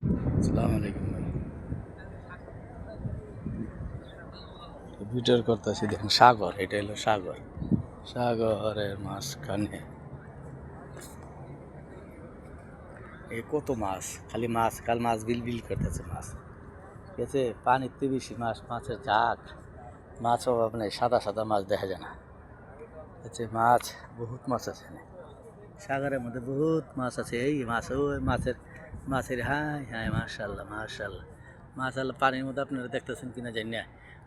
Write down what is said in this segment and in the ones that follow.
আসসালামু আলাইকুম ভাই। ভিডিওর করতেছি দেখুন সাগর, এটা হলো সাগর। সাগরের মাঝখানে এ কত মাছ, খালি মাছ, কাল মাছ বিল বিল করতেছে মাছ। ঠিক আছে, পানিতে বেশি মাছ, মাছের ঝাঁক, মাছ অভাব নেই, সাদা সাদা মাছ দেখা যায় না। হচ্ছে মাছ, বহুত মাছ আছে এখানে। সাগরের মধ্যে বহুত মাছ আছে, এই মাছ, ওই মাছের মাছের হাই হাই, মাশাল্লাহ মাশাল্লাহ মাশাল্লাহ। পানির মধ্যে আপনারা দেখতেছেন কিনা জানি না,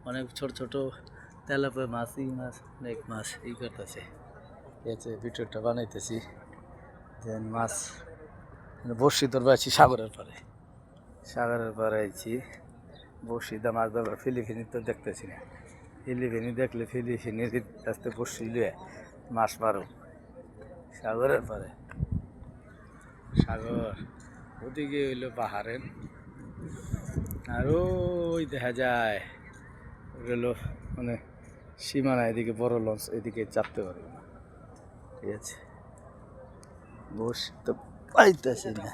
অনেক ছোট ছোট তেলাপিয়া মাছ, এই মাছ, অনেক মাছ এই করতেছে। ঠিক আছে, ভিডিওটা বানাইতেছি। দেন মাছ বড়শি ধরবা আছি সাগরের পারে, সাগরের পারে আইছি বড়শিদা মাছ ধরবার। ফিলিপিনি তো দেখতেছি না, ফিলিপিনি দেখলে ফিলিপিনির কাছে বড়শি লিয়ে মাছ মারো সাগরের পারে। সাগর ওদিকে হইলো পাহাড়ের, আর ওই দেখা যায় ওগুলো মানে সীমানা, এদিকে বড় লঞ্চ এদিকে চাপতে পারবে না। ঠিক আছে, বসে তো পাইতেছি না,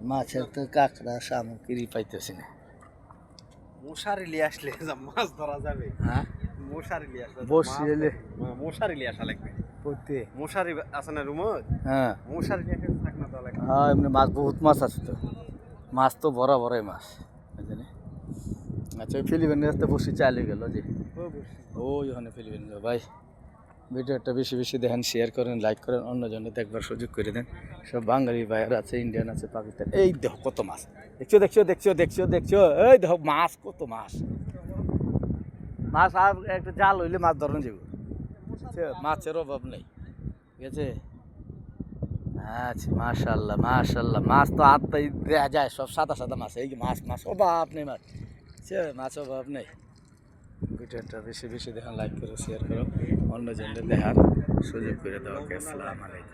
মাছের তো কাঁকড়া সামগ্রী পাইতেছি না। মশারি নিয়ে আসলে মাছ ধরা যাবে। হ্যাঁ, মশারি নিয়ে আসলে বসি এলে মশারি নিয়ে আসা লাগবে। করতে। মশারি আছে না রুমত? হ্যাঁ মশারি নিয়ে আসলে থাক না দেওয়া লাগবে। হ্যাঁ, এমনি মাছ বহুত মাছ আছে তো, মাছ তো বড় বড়ই মাছ বুঝলি। আচ্ছা, ওই ফিলিপিনের রাস্তা বসি চালিয়ে গেল যে, ওই ওখানে ফিলিপিন ভাই। ভিডিওটা বেশি বেশি দেখেন, শেয়ার করেন, লাইক করেন, অন্যজনে দেখবার সুযোগ করে দেন। সব বাঙালি ভাইয়ার আছে, ইন্ডিয়ান আছে, পাকিস্তান। এই দেখো কত মাছ, দেখছো দেখছো দেখছো দেখছো দেখছো, এই দেখো মাছ, কত মাছ। মাছ আর একটা জাল হইলে মাছ ধরেন যাবো, মাছের অভাব নেই। ঠিক আছে, আচ্ছা মাশাল্লাহ মাশাল্লাহ, মাছ তো আত্মাই দেওয়া যায়, সব সাদা সাদা মাছ। এই মাছ, মাছ অভাব নেই মাছ, মাছ অভাব নেই। ভিডিওটা বেশি বেশি দেখেন, লাইক করো, শেয়ার করো, অন্যজনদের দেখার সুযোগ করে দেওয়া। আসসালামু আলাইকুম।